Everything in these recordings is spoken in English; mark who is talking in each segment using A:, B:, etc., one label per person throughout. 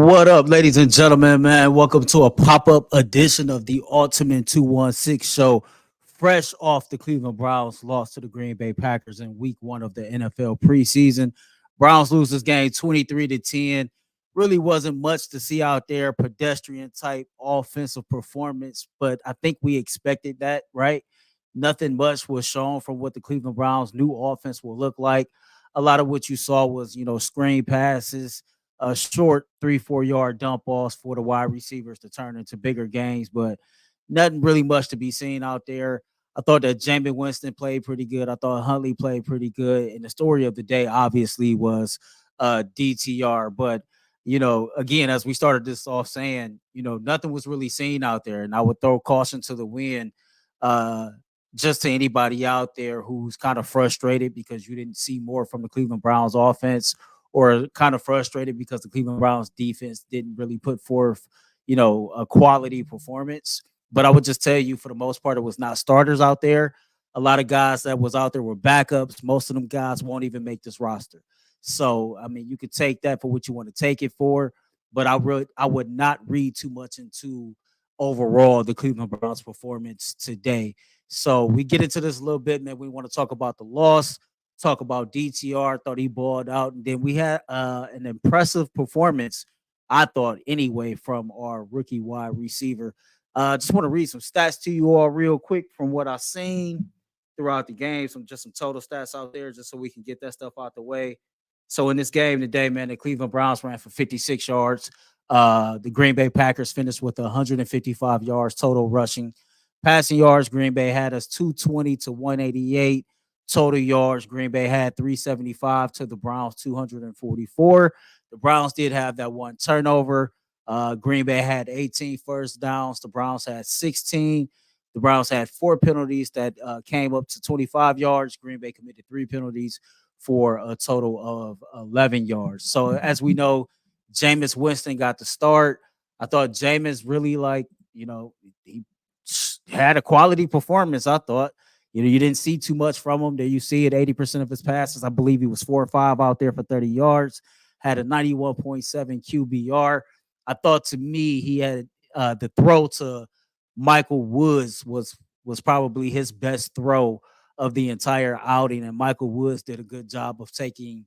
A: What up, ladies and gentlemen, man? Welcome to a pop-up edition of the Ultimate 216 show. Fresh off the Cleveland Browns loss to the Green Bay Packers in week 1 of the NFL preseason. Browns lose this game 23-10. Really wasn't much to see out there, pedestrian type offensive performance, but I think we expected that, right? Nothing much was shown from what the Cleveland Browns new offense will look like. A lot of what you saw was, screen passes, short 3-4 yard dump offs for the wide receivers to turn into bigger gains, but nothing really much to be seen out there. I thought that Jameis Winston played pretty good. I thought Huntley played pretty good. And the story of the day obviously was DTR. But, again, as we started this off saying, nothing was really seen out there. And I would throw caution to the wind uh, just to anybody out there who's kind of frustrated because you didn't see more from the Cleveland Browns offense, or kind of frustrated because the Cleveland Browns defense didn't really put forth, a quality performance. But I would just tell you, for the most part, it was not starters out there. A lot of guys that was out there were backups. Most of them guys won't even make this roster. So, I mean, you could take that for what you want to take it for, but I would not read too much into overall the Cleveland Browns performance today. So we get into this a little bit, and then we want to talk about the loss, talk about DTR. Thought he balled out, and then we had an impressive performance, I thought anyway, from our rookie wide receiver. Just want to read some stats to you all real quick from what I've seen throughout the game. Some total stats out there, just so we can get that stuff out the way. So in this game today, man, the Cleveland Browns ran for 56 yards. The Green Bay Packers finished with 155 yards total rushing. Passing yards, Green Bay had us 220 to 188. Total yards, Green Bay had 375 to the Browns 244. The Browns did have that one turnover. Green Bay had 18 first downs. The Browns had 16. The Browns had 4 penalties that came up to 25 yards. Green Bay committed 3 penalties for a total of 11 yards. So as we know, Jameis Winston got the start. I thought Jameis really, he had a quality performance, I thought. You didn't see too much from him. There you see it, 80% of his passes. I believe he was 4 or 5 out there for 30 yards, had a 91.7 QBR. I thought, to me, he had the throw to Michael Woods was probably his best throw of the entire outing. And Michael Woods did a good job of taking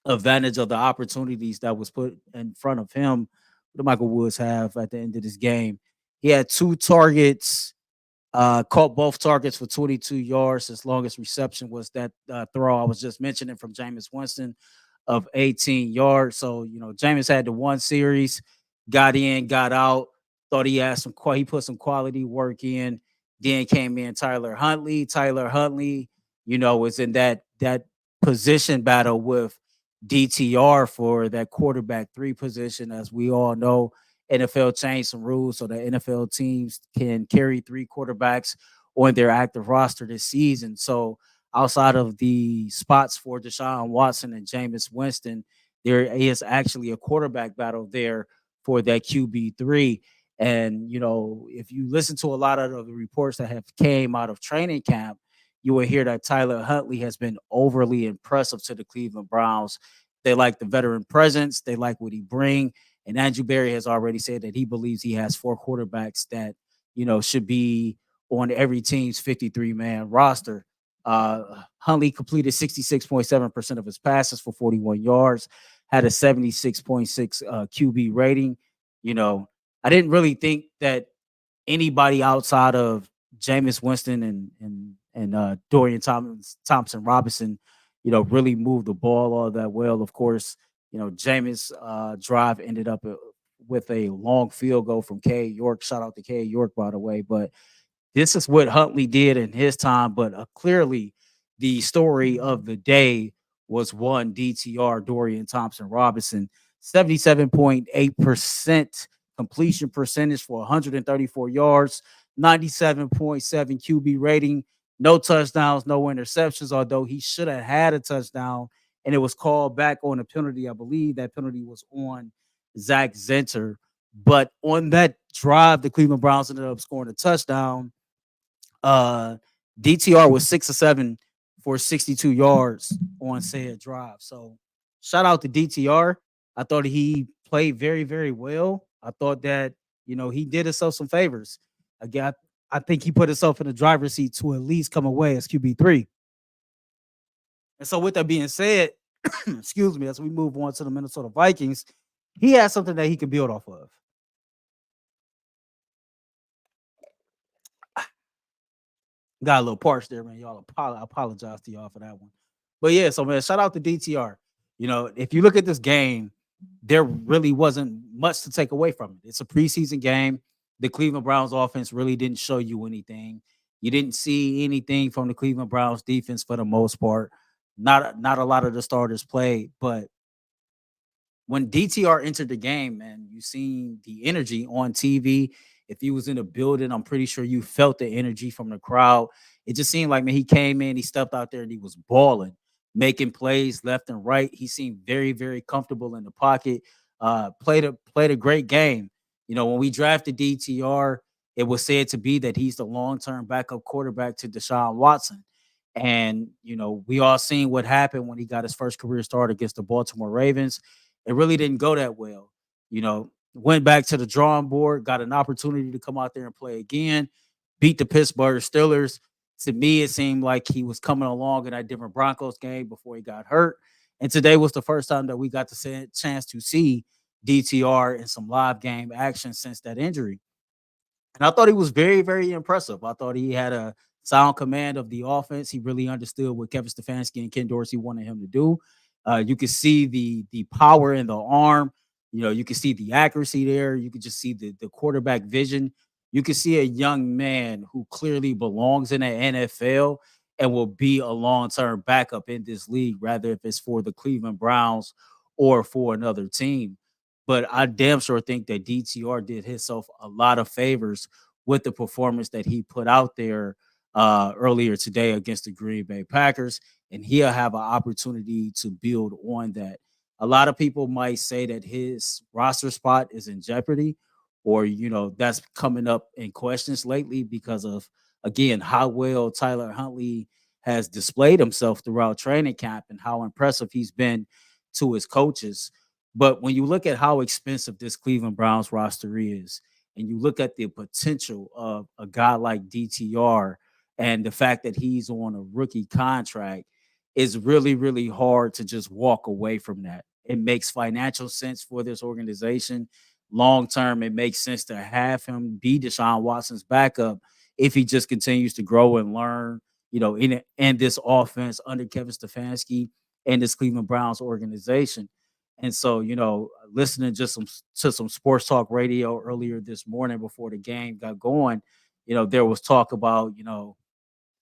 A: advantage of the opportunities that was put in front of him. What did Michael Woods have at the end of this game? He had 2 targets, caught both targets for 22 yards. His longest reception was that throw I was just mentioning from Jameis Winston of 18 yards. So, Jameis had the one series, got in, got out. Thought he had he put some quality work in. Then came in Tyler Huntley. Tyler Huntley, was in that position battle with DTR for that quarterback 3 position. As we all know, NFL changed some rules so that NFL teams can carry 3 quarterbacks on their active roster this season. So outside of the spots for Deshaun Watson and Jameis Winston, there is actually a quarterback battle there for that QB3. And, if you listen to a lot of the reports that have came out of training camp, you will hear that Tyler Huntley has been overly impressive to the Cleveland Browns. They like the veteran presence. They like what he brings. And Andrew Berry has already said that he believes he has 4 quarterbacks that, should be on every team's 53-man roster. Huntley completed 66.7% of his passes for 41 yards, had a 76.6 QB rating. I didn't really think that anybody outside of Jameis Winston and Dorian Thompson-Robinson, really moved the ball all that well. Of course, Jameis' drive ended up with a long field goal from K. York. Shout out to K. York, by the way. But this is what Huntley did in his time. But clearly, the story of the day was one DTR, Dorian Thompson-Robinson, 77.8% completion percentage for 134 yards, 97.7 QB rating, no touchdowns, no interceptions, although he should have had a touchdown, and it was called back on a penalty. I believe that penalty was on Zach Zenter. But on that drive, the Cleveland Browns ended up scoring a touchdown. DTR was 6 or 7 for 62 yards on said drive. So shout out to DTR. I thought he played very, very well. I thought that, he did himself some favors. Again, I think he put himself in the driver's seat to at least come away as QB3. And so, with that being said, excuse me, as we move on to the Minnesota Vikings, he has something that he can build off of. Got a little parched there, man. Y'all apologize to y'all for that one. But yeah, so man, shout out to DTR. If you look at this game, there really wasn't much to take away from it. It's a preseason game. The Cleveland Browns offense really didn't show you anything. You didn't see anything from the Cleveland Browns defense for the most part. Not a lot of the starters played, but when DTR entered the game, man, you seen the energy on TV. If he was in a building, I'm pretty sure you felt the energy from the crowd. It just seemed like, man, he came in, he stepped out there, and he was balling, making plays left and right. He seemed very, very comfortable in the pocket. Played a great game. When we drafted DTR, it was said to be that he's the long-term backup quarterback to Deshaun Watson. And we all seen what happened when he got his first career start against the Baltimore Ravens. It really didn't go that well. Went back to the drawing board, got an opportunity to come out there and play again, beat the Pittsburgh Steelers. To me, it seemed like he was coming along in that Denver Broncos game before he got hurt. And today was the first time that we got the chance to see DTR in some live game action since that injury. And I thought he was very, very impressive. I thought he had a sound command of the offense. He really understood what Kevin Stefanski and Ken Dorsey wanted him to do. You could see the power in the arm. You can see the accuracy there. You could just see the quarterback vision. You can see a young man who clearly belongs in the NFL and will be a long-term backup in this league, rather if it's for the Cleveland Browns or for another team. But I damn sure think that DTR did himself a lot of favors with the performance that he put out there earlier today against the Green Bay Packers, and he'll have an opportunity to build on that. A lot of people might say that his roster spot is in jeopardy, or that's coming up in questions lately because of, again, how well Tyler Huntley has displayed himself throughout training camp and how impressive he's been to his coaches. But when you look at how expensive this Cleveland Browns roster is, and you look at the potential of a guy like DTR and the fact that he's on a rookie contract, it's really, really hard to just walk away from that. It makes financial sense for this organization. Long term, it makes sense to have him be Deshaun Watson's backup if he just continues to grow and learn, in this offense under Kevin Stefanski and this Cleveland Browns organization. And so, listening just to some sports talk radio earlier this morning before the game got going, there was talk about,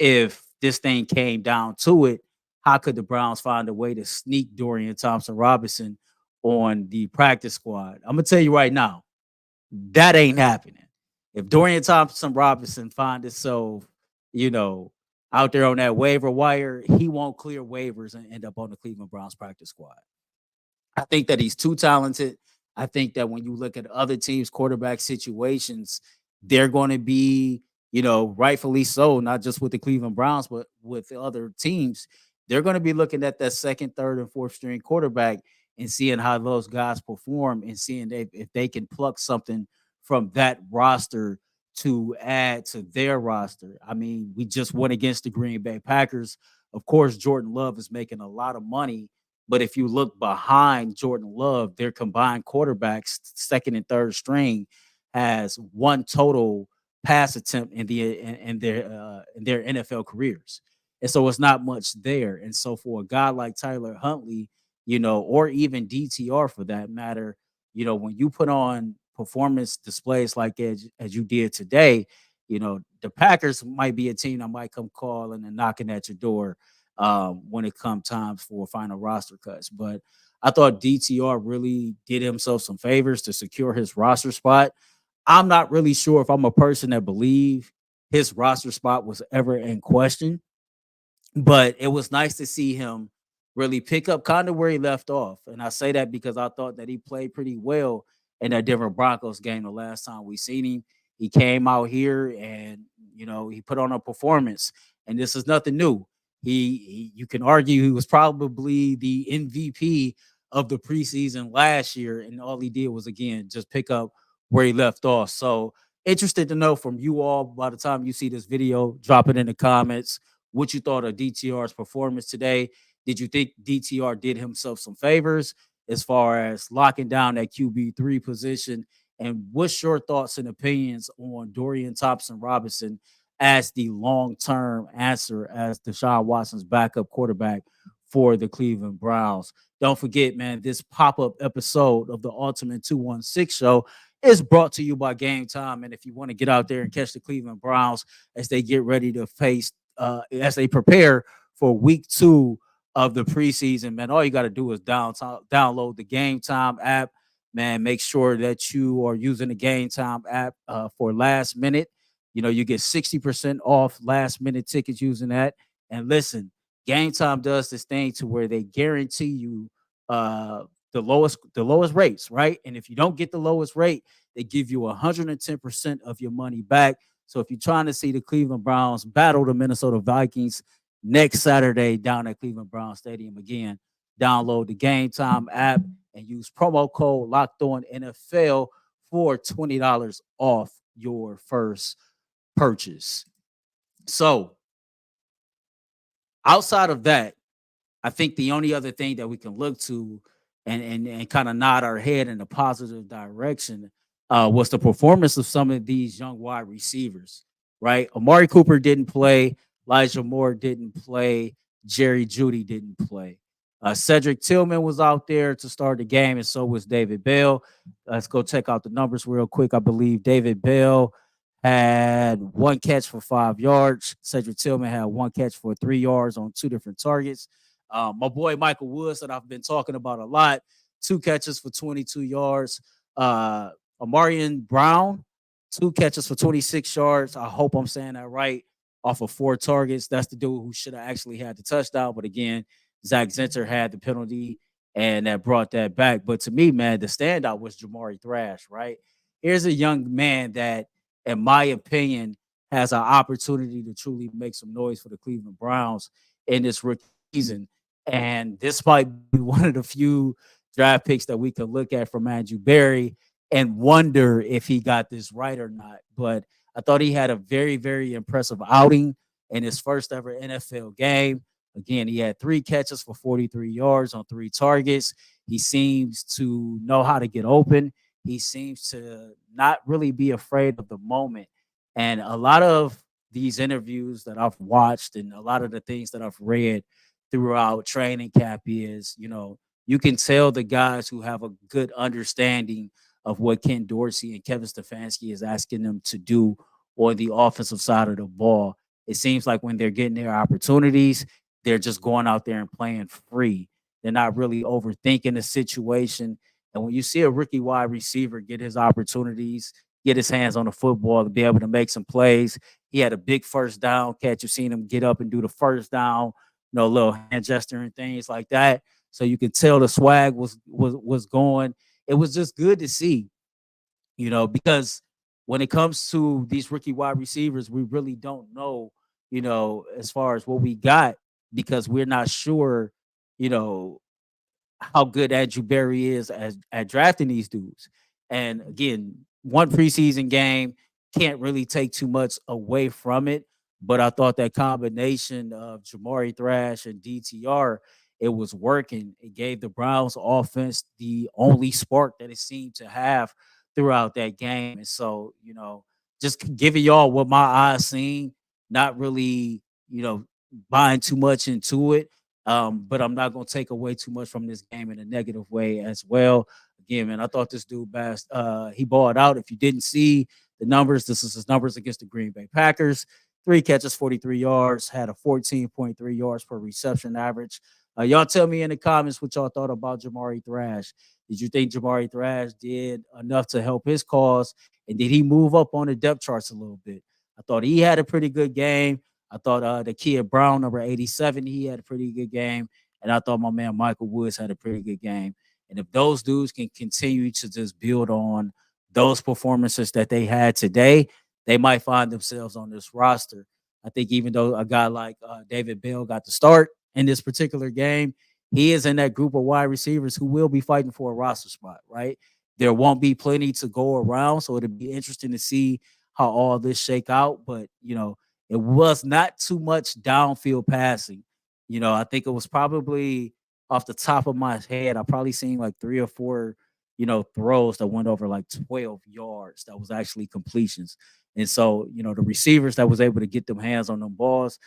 A: if this thing came down to it, how could the Browns find a way to sneak Dorian Thompson-Robinson on the practice squad? I'm gonna tell you right now, that ain't happening. If Dorian Thompson-Robinson find itself, you know, out there on that waiver wire, he won't clear waivers and end up on the Cleveland Browns practice squad. I think that he's too talented. I think that when you look at other teams' quarterback situations, they're going to be, rightfully so, not just with the Cleveland Browns, but with the other teams. They're going to be looking at that second, third, and fourth string quarterback and seeing how those guys perform and seeing if they can pluck something from that roster to add to their roster. I mean, we just went against the Green Bay Packers. Of course, Jordan Love is making a lot of money, but if you look behind Jordan Love, their combined quarterbacks, second and third string, has one total pass attempt in their NFL careers, and so it's not much there. And so for a guy like Tyler Huntley, or even DTR for that matter, when you put on performance displays like as you did today, the Packers might be a team that might come calling and knocking at your door when it comes time for final roster cuts. But I thought DTR really did himself some favors to secure his roster spot. I'm not really sure if I'm a person that believe his roster spot was ever in question, but it was nice to see him really pick up kind of where he left off. And I say that because I thought that he played pretty well in that Denver Broncos game the last time we seen him. He came out here and, he put on a performance, and this is nothing new. You can argue he was probably the MVP of the preseason last year, and all he did was again just pick up where he left off. So interested to know from you all by the time you see this video, drop it in the comments what you thought of DTR's performance today. Did you think DTR did himself some favors as far as locking down that QB3 position? And what's your thoughts and opinions on Dorian Thompson-Robinson as the long-term answer as Deshaun Watson's backup quarterback for the Cleveland Browns? Don't forget, man, this pop-up episode of the Ultimate 216 show is brought to you by Game Time. And if you want to get out there and catch the Cleveland Browns as they get ready to face, as they prepare for week 2 of the preseason, man, all you got to do is download the Game Time app. Man, make sure that you are using the Game Time app for last minute. You know, you get 60% off last minute tickets using that. And listen, Game Time does this thing to where they guarantee you the lowest rates, right? And if you don't get the lowest rate, they give you 110% of your money back. So if you're trying to see the Cleveland Browns battle the Minnesota Vikings next Saturday down at Cleveland Browns Stadium, again, download the Game Time app and use promo code Locked On NFL for $20 off your first purchase. So outside of that, I think the only other thing that we can look to and kind of nod our head in a positive direction was the performance of some of these young wide receivers, right? Amari Cooper didn't play. Elijah Moore didn't play. Jerry Jeudy didn't play. Cedric Tillman was out there to start the game, and so was David Bell. Let's go check out the numbers real quick. I believe David Bell had 1 catch for 5 yards. Cedric Tillman had 1 catch for 3 yards on 2 different targets. My boy Michael Woods, that I've been talking about a lot, 2 catches for 22 yards. Amarian Brown, 2 catches for 26 yards. I hope I'm saying that right. Off of 4 targets. That's the dude who should have actually had the touchdown. But again, Zach Zinter had the penalty, and that brought that back. But to me, man, the standout was Jamari Thrash, right? Here's a young man that, in my opinion, has an opportunity to truly make some noise for the Cleveland Browns in this rookie season. And this might be one of the few draft picks that we can look at from Andrew Berry and wonder if he got this right or not. But I thought he had a very, very impressive outing in his first ever NFL game. Again, he had 3 catches for 43 yards on 3 targets. He seems to know how to get open. He seems to not really be afraid of the moment. And a lot of these interviews that I've watched and a lot of the things that I've read throughout training camp is, you know, you can tell the guys who have a good understanding of what Ken Dorsey and Kevin Stefanski is asking them to do on the offensive side of the ball. It seems like when they're getting their opportunities, they're just going out there and playing free. They're not really overthinking the situation. And when you see a rookie wide receiver get his opportunities, get his hands on the football to be able to make some plays, he had a big first down catch. You've seen him get up and do the first down, you know, a little hand gesture and things like that. So you can tell the swag was going. It was just good to see, you know, because when it comes to these rookie wide receivers, we really don't know, you know, as far as what we got, because we're not sure, you know, how good Andrew Berry is at drafting these dudes. And again, one preseason game can't really take too much away from it. But I thought that combination of Jamari Thrash and DTR, it was working. It gave the Browns offense the only spark that it seemed to have throughout that game. And so, you know, just giving y'all what my eyes seen, not really, you know, buying too much into it. But I'm not gonna take away too much from this game in a negative way as well. Again, man, I thought this dude he balled out. If you didn't see the numbers, this is his numbers against the Green Bay Packers. 3 catches, 43 yards, had a 14.3 yards per reception average. Y'all tell me in the comments what y'all thought about Jamari Thrash. Did you think Jamari Thrash did enough to help his cause? And did he move up on the depth charts a little bit? I thought he had a pretty good game. I thought the kid Brown, number 87, he had a pretty good game. And I thought my man Michael Woods had a pretty good game. And if those dudes can continue to just build on those performances that they had today, they might find themselves on this roster. I think even though a guy like David Bell got the start in this particular game, he is in that group of wide receivers who will be fighting for a roster spot, right? There won't be plenty to go around, so it'll be interesting to see how all this shake out. But it was not too much downfield passing. I think it was probably off the top of my head, I probably seen like 3 or 4, throws that went over like 12 yards. That was actually completions. And so, the receivers that was able to get them hands on them balls,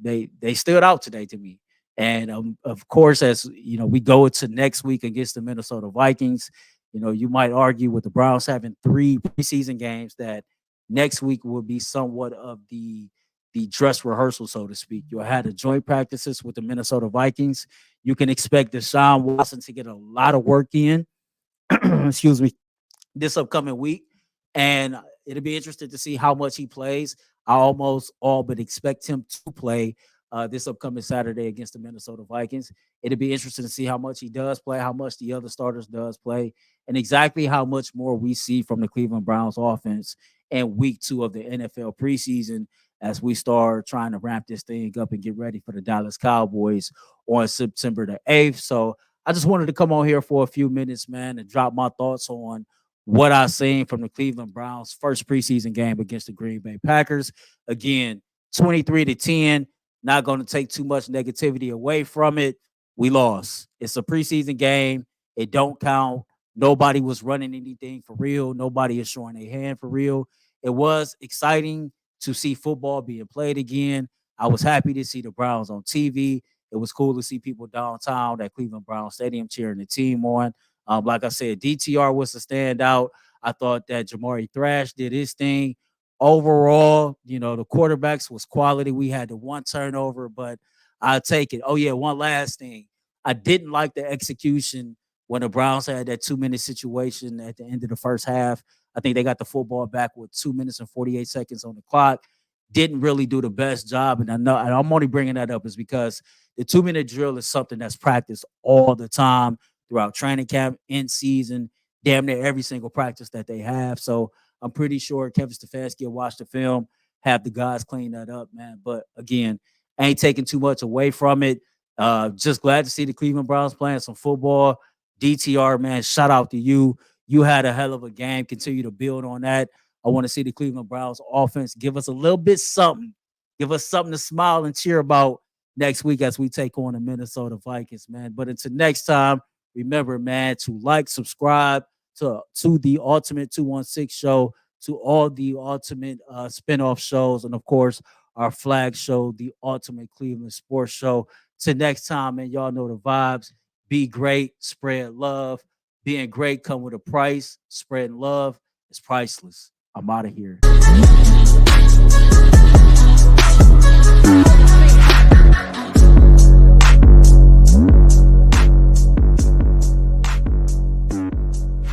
A: they stood out today to me. And of course, as we go into next week against the Minnesota Vikings, you might argue with the Browns having 3 preseason games that next week will be somewhat of the dress rehearsal, so to speak. You'll have the joint practices with the Minnesota Vikings. You can expect Deshaun Watson to get a lot of work in, excuse me, this upcoming week. And it'll be interesting to see how much he plays. I almost all but expect him to play this upcoming Saturday against the Minnesota Vikings. It'll be interesting to see how much he does play, how much the other starters does play, and exactly how much more we see from the Cleveland Browns offense in week 2 of the NFL preseason as we start trying to ramp this thing up and get ready for the Dallas Cowboys on September the 8th. So I just wanted to come on here for a few minutes, man, and drop my thoughts on what I've seen from the Cleveland Browns' first preseason game against the Green Bay Packers. Again, 23-10. Not going to take too much negativity away from it. We lost. It's a preseason game. It don't count. Nobody was running anything for real. Nobody is showing a hand for real. It was exciting to see football being played again. I was happy to see the Browns on TV. It was cool to see people downtown at Cleveland Browns Stadium cheering the team on. Like I said, DTR was the standout. I thought that Jamari Thrash did his thing. Overall, the quarterbacks was quality. We had the 1 turnover, but I'll take it. Oh, yeah, one last thing. I didn't like the execution when the Browns had that 2-minute situation at the end of the first half. I think they got the football back with 2 minutes and 48 seconds on the clock. Didn't really do the best job. And I know, and I'm only bringing that up is because the 2-minute drill is something that's practiced all the time throughout training camp, in season, damn near every single practice that they have. So I'm pretty sure Kevin Stefanski will watch the film, have the guys clean that up, man. But again, ain't taking too much away from it. Just glad to see the Cleveland Browns playing some football. DTR, man, shout out to you. You had a hell of a game. Continue to build on that. I want to see the Cleveland Browns offense give us a little bit something. Give us something to smile and cheer about next week as we take on the Minnesota Vikings, man. But until next time, remember, man, to like, subscribe to the Ultimate 216 show, to all the Ultimate spinoff shows, and of course, our flag show, the Ultimate Cleveland Sports Show. Till next time, man, y'all know the vibes. Be great, spread love. Being great come with a price. Spreading love is priceless. I'm out of here.